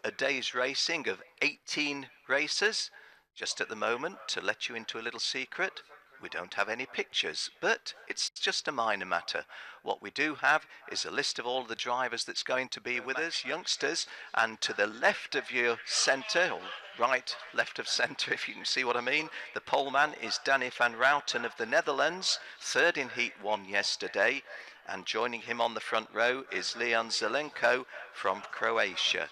a day's racing of 18 races. Just at the moment, to let you into a little secret, we don't have any pictures, but it's just a minor matter. What we do have is a list of all the drivers that's going to be with us, youngsters, and to the left of your centre, or right, left of centre, if you can see what I mean, the poleman is Danny van Routen of the Netherlands, third in Heat 1 yesterday, and joining him on the front row is Leon Zelenko from Croatia.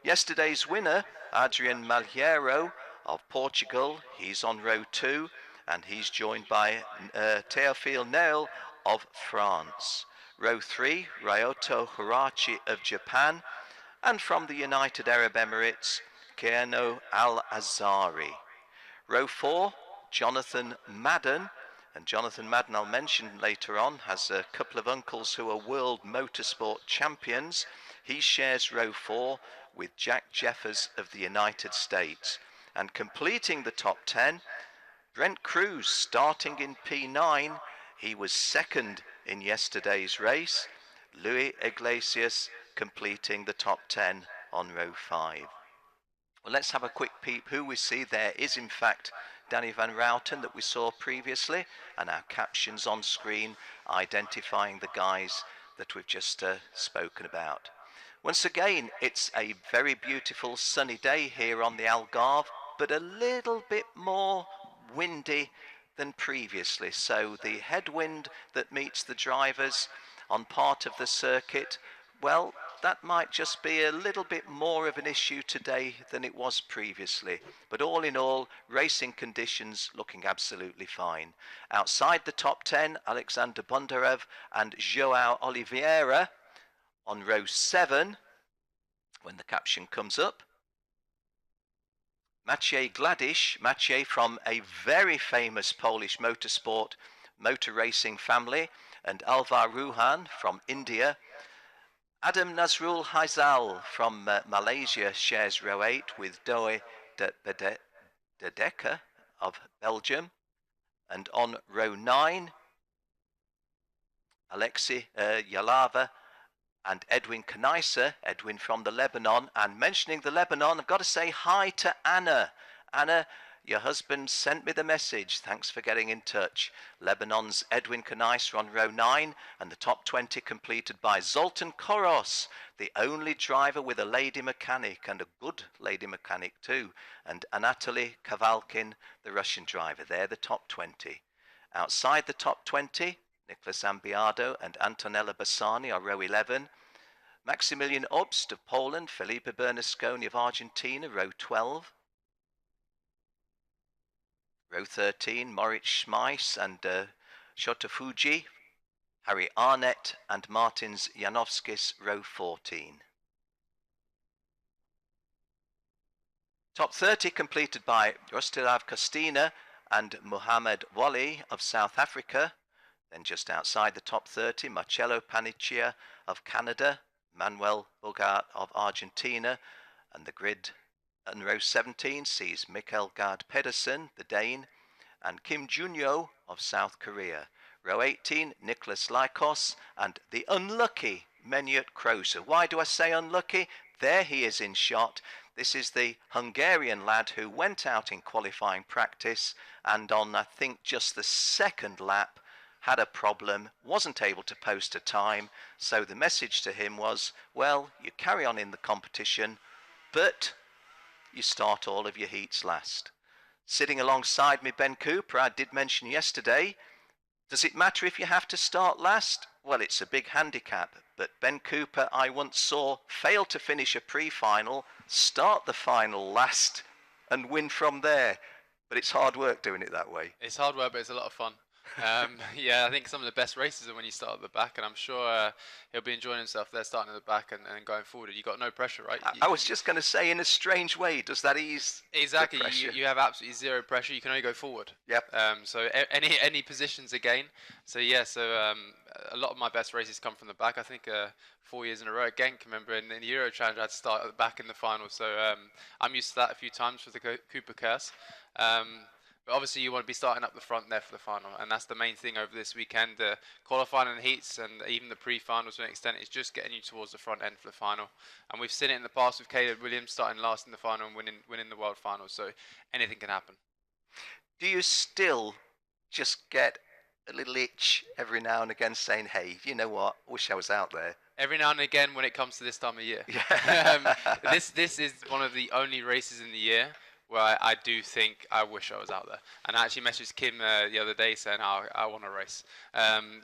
Yesterday's winner, Adrian Malheiro of Portugal, he's on row 2, and he's joined by Teofil Neil of France. Row 3, Ryoto Hirachi of Japan, and from the United Arab Emirates, Keano Al-Azari. Row 4, Jonathan Madden, and Jonathan Madden, I'll mention later on, has a couple of uncles who are world motorsport champions. He shares row 4 with Jack Jeffers of the United States. And completing the top 10, Brent Cruz starting in P9. He was second in yesterday's race. Luis Iglesias completing the top 10 on row 5. Well, let's have a quick peep who we see. There is in fact Danny van Routen that we saw previously, and our captions on screen identifying the guys that we've just spoken about. Once again, it's a very beautiful sunny day here on the Algarve, but a little bit more windy than previously. So the headwind that meets the drivers on part of the circuit, well, that might just be a little bit more of an issue today than it was previously. But all in all, racing conditions looking absolutely fine. Outside the top 10, Alexander Bondarev and Joao Oliveira on row 7, when the caption comes up. Maciej Gladish, Maciej from a very famous Polish motorsport, motor racing family, and Alvar Ruhan from India. Adam Nazrul Haizal from Malaysia shares row 8 with Doe de Decker of Belgium. And on row 9, Alexei Yalava and Edwin Kanaisa, Edwin from the Lebanon. And mentioning the Lebanon, I've got to say hi to Anna. Anna, your husband sent me the message. Thanks for getting in touch. Lebanon's Edwin Kanaisa on row 9, and the top 20 completed by Zoltan Koros, the only driver with a lady mechanic, and a good lady mechanic too, and Anatoly Kavalkin, the Russian driver. They're the top 20. Outside the top 20, Nicholas Ambiado and Antonella Bassani are row 11. Maximilian Obst of Poland, Felipe Bernasconi of Argentina, row 12. Row 13, Moritz Schmeiss and Shotofuji, Harry Arnett and Martins Janowskis, row 14. Top 30 completed by Rostislav Kostina and Mohamed Wali of South Africa. Then just outside the top 30, Marcello Paniccia of Canada, Manuel Bogart of Argentina, and the grid and row 17 sees Mikkel Gard Pedersen, the Dane, and Kim Junyo of South Korea. Row 18, Nicholas Lykos and the unlucky Menyut Krosa. Why do I say unlucky? There he is in shot. This is the Hungarian lad who went out in qualifying practice and on, I think, just the second lap had a problem, wasn't able to post a time. So the message to him was, well, you carry on in the competition, but you start all of your heats last. Sitting alongside me, Ben Cooper, I did mention yesterday, does it matter if you have to start last? Well, it's a big handicap, but Ben Cooper I once saw fail to finish a pre-final, start the final last, and win from there. But it's hard work doing it that way. It's hard work, but it's a lot of fun. Yeah, I think some of the best races are when you start at the back, and I'm sure he'll be enjoying himself there starting at the back and going forward. You got no pressure, right? I was just going to say, in a strange way, does that ease exactly the pressure? You have absolutely zero pressure. You can only go forward. Yep. So any positions again. So yeah, a lot of my best races come from the back. I think 4 years in a row at Genk, remember in the Euro Challenge I had to start at the back in the final. So I'm used to that a few times for the Cooper curse. But obviously, you want to be starting up the front there for the final, and that's the main thing over this weekend. The qualifying and heats, and even the pre-finals to an extent, is just getting you towards the front end for the final. And we've seen it in the past with Caleb Williams starting last in the final and winning the world final. So anything can happen. Do you still just get a little itch every now and again saying, hey, you know what, wish I was out there? Every now and again when it comes to this time of year. Yeah. This is one of the only races in the year where I do think I wish I was out there. And I actually messaged Kim the other day saying, I want to race.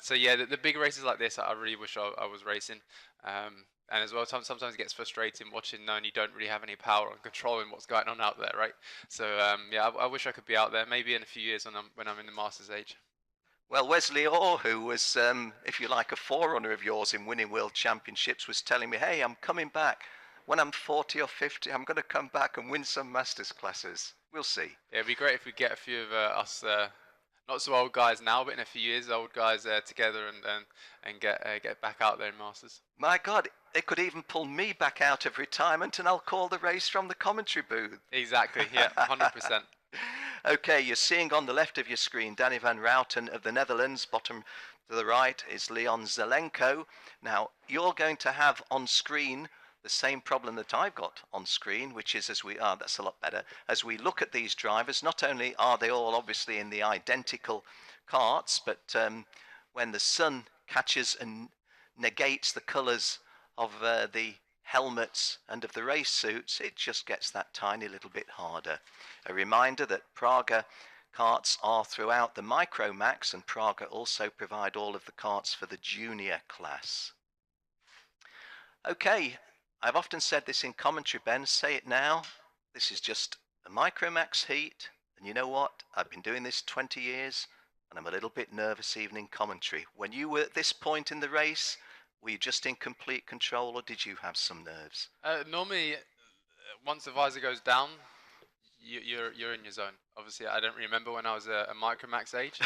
So yeah, the big races like this, I really wish I was racing. And as well, sometimes it gets frustrating watching knowing you don't really have any power and control in what's going on out there, right? So yeah, I wish I could be out there. Maybe in a few years when I'm in the Masters age. Well, Wesley Orr, who was, if you like, a forerunner of yours in winning world championships, was telling me, hey, I'm coming back. When I'm 40 or 50, I'm going to come back and win some Masters classes. We'll see. Yeah, it'd be great if we get a few of us, not so old guys now, but in a few years, old guys together and get back out there in Masters. My God, they could even pull me back out of retirement and I'll call the race from the commentary booth. Exactly, yeah, 100%. Okay, you're seeing on the left of your screen Danny van Routen of the Netherlands. Bottom to the right is Leon Zelenko. Now, you're going to have on screen the same problem that I've got on screen, which is that's a lot better. As we look at these drivers, not only are they all obviously in the identical karts, but when the sun catches and negates the colours of the helmets and of the race suits, it just gets that tiny little bit harder. A reminder that Praga karts are throughout the MicroMax, and Praga also provide all of the karts for the junior class. Okay, I've often said this in commentary, Ben, say it now. This is just a MicroMax heat, and you know what? I've been doing this 20 years, and I'm a little bit nervous even in commentary. When you were at this point in the race, were you just in complete control, or did you have some nerves? Normally, once the visor goes down, you're in your zone. Obviously, I don't remember when I was a MicroMax age,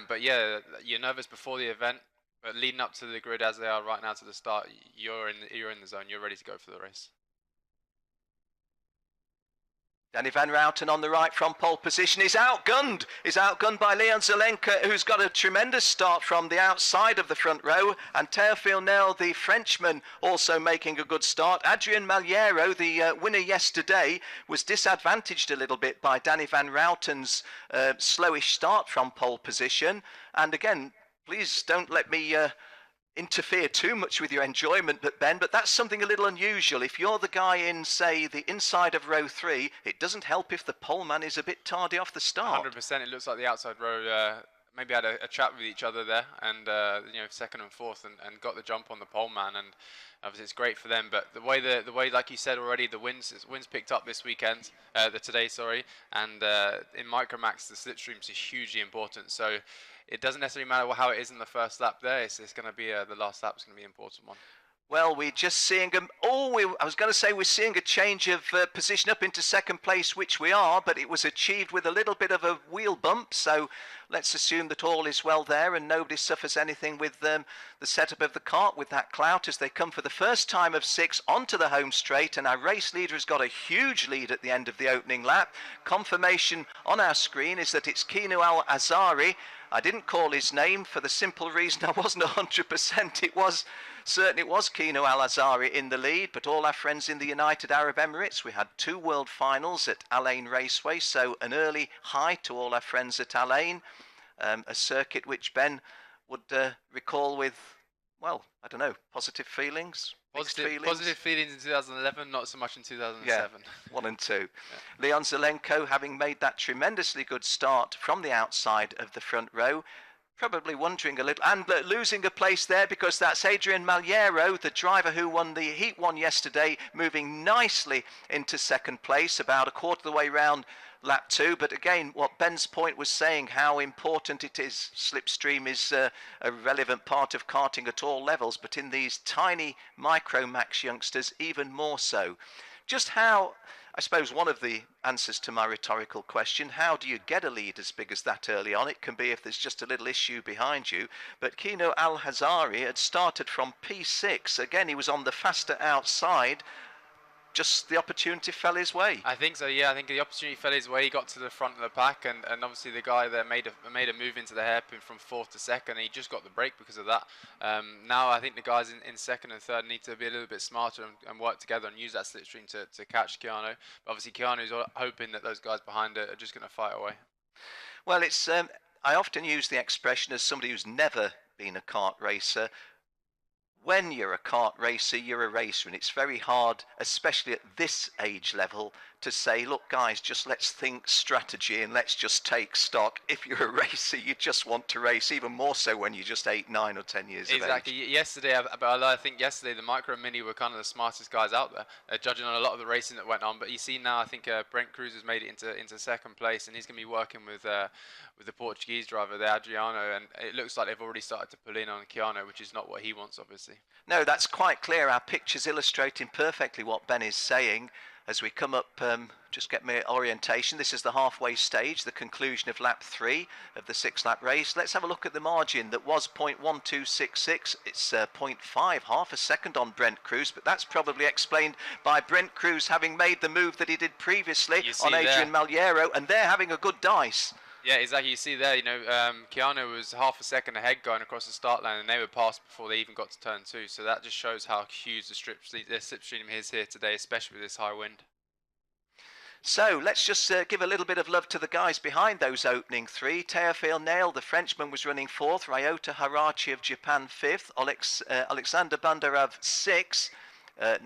but yeah, you're nervous before the event, but leading up to the grid as they are right now to the start, you're in the zone. You're ready to go for the race. Danny van Routen on the right from pole position is outgunned. Is outgunned by Leon Zelenko, who's got a tremendous start from the outside of the front row. And Théophile Nel, the Frenchman, also making a good start. Adrien Maliero, the winner yesterday, was disadvantaged a little bit by Danny van Routen's slowish start from pole position. And again, please don't let me interfere too much with your enjoyment, but that's something a little unusual. If you're the guy in, say, the inside of row 3, it doesn't help if the poleman is a bit tardy off the start. 100%. It looks like the outside row maybe had a chat with each other there, and second and fourth, and got the jump on the poleman, and obviously it's great for them. But the way, like you said already, the winds picked up this weekend, today, sorry, and in MicroMax the slipstreams is hugely important. So it doesn't necessarily matter how it is in the first lap there. It's going to be the last lap is going to be an important one. Well, we're just seeing I was going to say we're seeing a change of position up into second place, which we are, but it was achieved with a little bit of a wheel bump. So let's assume that all is well there and nobody suffers anything with the setup of the kart with that clout as they come for the first time of 6 onto the home straight. And our race leader has got a huge lead at the end of the opening lap. Confirmation on our screen is that it's Kinu Al-Azari. I didn't call his name for the simple reason I wasn't 100%. It was Kinu Al-Azari in the lead, but all our friends in the United Arab Emirates, we had 2 world finals at Al Ain Raceway, so an early hi to all our friends at Al Ain, a circuit which Ben would recall with, well, I don't know, positive feelings? Positive feelings in 2011, not so much in 2007. Yeah, 1 and 2. Yeah. Leon Zelenko, having made that tremendously good start from the outside of the front row, probably wondering a little, and losing a place there because that's Adrien Maliero, the driver who won the Heat 1 yesterday, moving nicely into second place, about a quarter of the way round lap 2. But again, what Ben's point was saying, how important it is. Slipstream is a relevant part of karting at all levels, but in these tiny MicroMax youngsters, even more so. Just how, I suppose one of the answers to my rhetorical question, how do you get a lead as big as that early on? It can be if there's just a little issue behind you. But Kinu Al-Hazari had started from P6. Again, he was on the faster outside, just the opportunity fell his way. I think so, yeah. I think the opportunity fell his way. He got to the front of the pack, and obviously the guy there made a move into the hairpin from fourth to second. He just got the break because of that. Now I think the guys in second and third need to be a little bit smarter and work together and use that slipstream to catch Keanu. But obviously Keanu's hoping that those guys behind it are just going to fight away. Well, it's I often use the expression as somebody who's never been a kart racer. When you're a kart racer, you're a racer, and it's very hard, especially at this age level, to say, look guys, just let's think strategy and let's just take stock. If you're a racer, you just want to race, even more so when you're just 8, 9 or 10 years of age. Exactly. Yesterday, I think yesterday the Micro Mini were kind of the smartest guys out there, judging on a lot of the racing that went on. But you see now, I think Brent Cruz has made it into second place, and he's going to be working with the Portuguese driver there, Adriano, and it looks like they've already started to pull in on Keanu, which is not what he wants, obviously. No, that's quite clear. Our pictures illustrating perfectly what Ben is saying. As we come up, just get my orientation. This is the halfway stage, the conclusion of lap 3 of the 6-lap race. Let's have a look at the margin that was 0.1266. It's 0.5, half a second on Brent Cruz, but that's probably explained by Brent Cruz having made the move that he did previously on Adrian Maliero, and they're having a good dice. Yeah, exactly. You see there, Keanu was half a second ahead going across the start line, and they were passed before they even got to turn 2. So that just shows how huge the slipstream is here today, especially with this high wind. So let's just give a little bit of love to the guys behind those opening 3. Teofil Nail, the Frenchman, was running 4th. Ryota Harachi of Japan 5th. Alexander Bandarab 6th.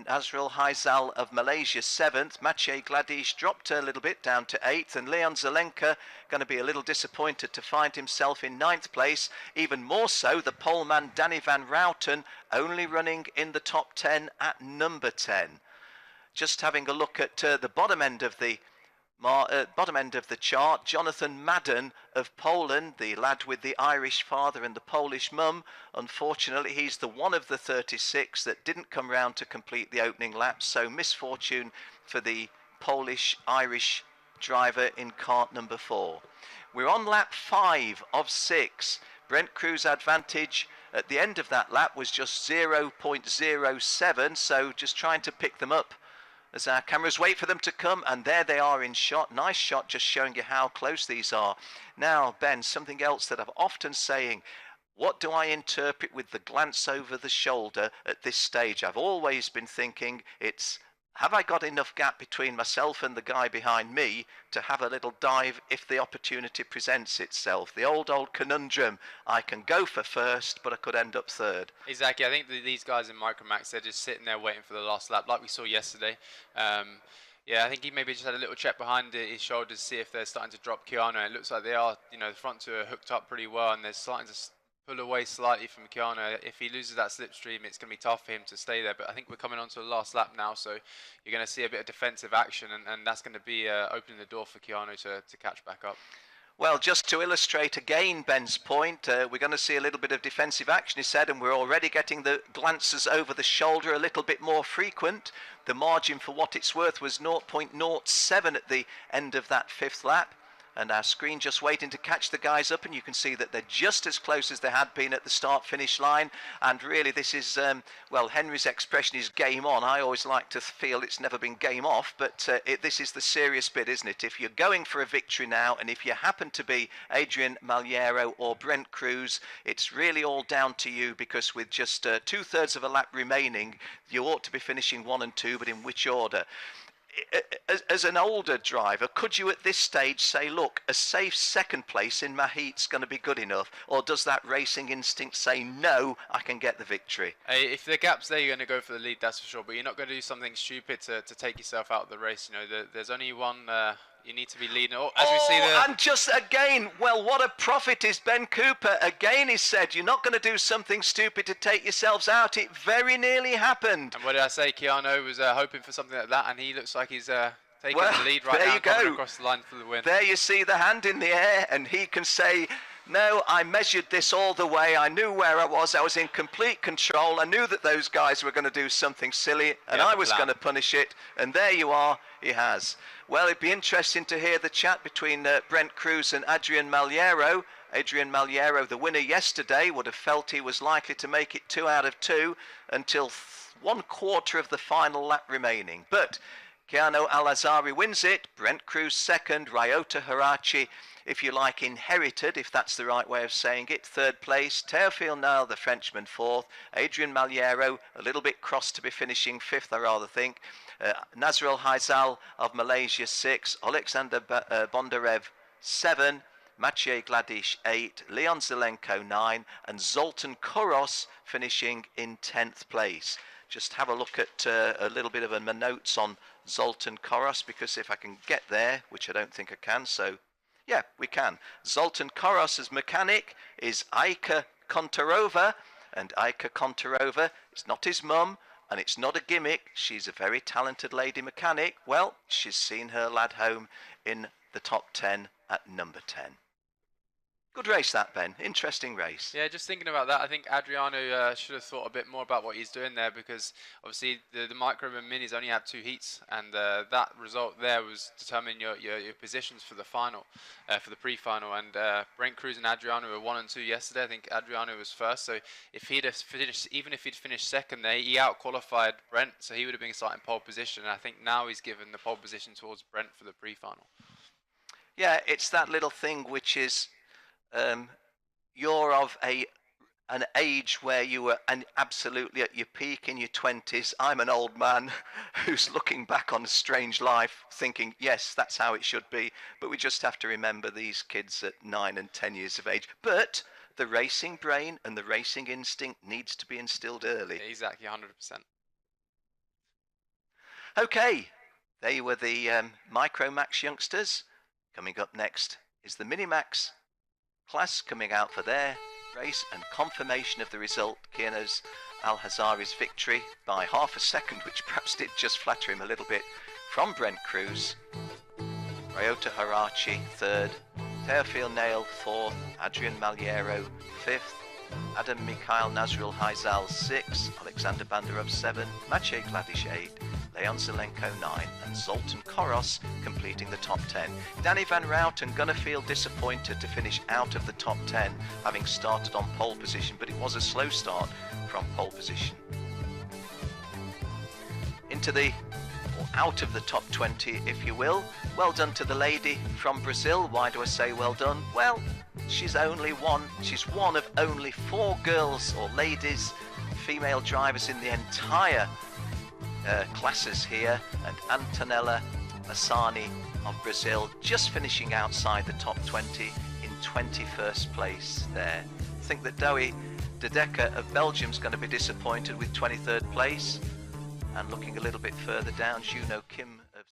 Nazrul Haizal of Malaysia 7th. Maciej Gladish dropped a little bit down to 8th, and Leon Zelenka going to be a little disappointed to find himself in 9th place. Even more so, the poleman Danny van Routen only running in the top 10 at number 10. Just having a look at the bottom end of the chart, Jonathan Madden of Poland, the lad with the Irish father and the Polish mum. Unfortunately, he's the one of the 36 that didn't come round to complete the opening lap, so misfortune for the Polish-Irish driver in kart number 4. We're on lap 5 of 6. Brent Cruz advantage at the end of that lap was just 0.07, so just trying to pick them up as our cameras wait for them to come, and there they are in shot. Nice shot, just showing you how close these are. Now, Ben, something else that I'm often saying, what do I interpret with the glance over the shoulder at this stage? I've always been thinking it's, have I got enough gap between myself and the guy behind me to have a little dive if the opportunity presents itself? The old conundrum, I can go for first, but I could end up third. Exactly. I think these guys in MicroMax, they're just sitting there waiting for the last lap, like we saw yesterday. Yeah, I think he maybe just had a little check behind his shoulders to see if they're starting to drop Keanu. It looks like they are, the front two are hooked up pretty well, and they're starting to pull away slightly from Keanu. If he loses that slipstream, it's going to be tough for him to stay there. But I think we're coming on to the last lap now, so you're going to see a bit of defensive action, and that's going to be opening the door for Keanu to catch back up. Well, just to illustrate again Ben's point, we're going to see a little bit of defensive action, he said, and we're already getting the glances over the shoulder a little bit more frequent. The margin, for what it's worth, was 0.07 at the end of that 5th lap. And our screen just waiting to catch the guys up, and you can see that they're just as close as they had been at the start-finish line. And really, this is, well, Henry's expression is game on. I always like to feel it's never been game off, but this is the serious bit, isn't it? If you're going for a victory now, and if you happen to be Adrian Maliero or Brent Cruz, it's really all down to you, because with just 2/3 of a lap remaining, you ought to be finishing 1 and 2, but in which order? As an older driver, could you at this stage say, look, a safe 2nd place in Mahit's going to be good enough? Or does that racing instinct say, no, I can get the victory? If the gap's there, you're going to go for the lead, that's for sure. But you're not going to do something stupid to take yourself out of the race. There's only one... you need to be leading. And just again, well, what a prophet is Ben Cooper. Again, he said, you're not going to do something stupid to take yourselves out. It very nearly happened. And what did I say? Keanu was hoping for something like that, and he looks like he's taking the lead right now, coming across the line for the win. There you see the hand in the air, and he can say, no, I measured this all the way. I knew where I was. I was in complete control. I knew that those guys were going to do something silly, and I was going to punish it. And there you are, he has. Well, it'd be interesting to hear the chat between Brent Cruz and Adrian Maliero. Adrian Maliero, the winner yesterday, would have felt he was likely to make it 2 out of 2 until 1/4 of the final lap remaining. But Keanu Al-Azhari wins it, Brent Cruz second, Ryota Harachi, if you like, inherited, if that's the right way of saying it, third place, Théophile Nile, the Frenchman, fourth, Adrian Malheiro, a little bit cross to be finishing fifth, I rather think, Nazrul Haizal of Malaysia, six, Alexander Bondarev, seven, Maciej Gladish, 8, Leon Zelenko, 9, and Zoltan Koros finishing in 10th place. Just have a look at a little bit of my notes on Zoltan Koros, because if I can get there, which I don't think I can, so yeah, we can. Zoltan Koros' mechanic is Aika Kontarova, and Aika Kontarova, it's not his mum, and it's not a gimmick. She's a very talented lady mechanic. Well, she's seen her lad home in the top 10 at number 10. Good race that, Ben. Interesting race. Yeah, just thinking about that, I think Adriano should have thought a bit more about what he's doing there, because obviously the micro and minis only had 2 heats, and that result there was determining your positions for the final, for the pre-final. And Brent Cruz and Adriano were 1 and 2 yesterday. I think Adriano was first, so if he'd have finished, even if he'd finished second there, he out-qualified Brent, so he would have been starting pole position. And I think now he's given the pole position towards Brent for the pre-final. Yeah, it's that little thing which is. You're of an age where you were absolutely at your peak in your 20s. I'm an old man who's looking back on a strange life thinking, yes, that's how it should be. But we just have to remember these kids at 9 and 10 years of age. But the racing brain and the racing instinct needs to be instilled early. Exactly, 100%. Okay, they were the MicroMax youngsters. Coming up next is the MiniMax class coming out for their race, and confirmation of the result, Keanu Al-Azhari's victory by half a second, which perhaps did just flatter him a little bit, from Brent Cruz. Ryota Harachi, third, Théophile Nile, fourth, Adrian Malheiro, fifth, Adam Mikhail Nazrul Haizal, 6, Alexander Bandarov, 7, Maciej Gladish, 8, Leon Zelenko, 9, and Zoltan Koros completing the top 10. Danny Van Routen gonna feel disappointed to finish out of the top 10, having started on pole position, but it was a slow start from pole position. Into the, or out of the top 20, if you will. Well done to the lady from Brazil. Why do I say well done? Well, she's one of only 4 girls or ladies, female drivers in the entire classes here, and Antonella Massani of Brazil just finishing outside the top 20 in 21st place there. I think that Douwe de Decker of Belgium's going to be disappointed with 23rd place, and looking a little bit further down, Juno Kim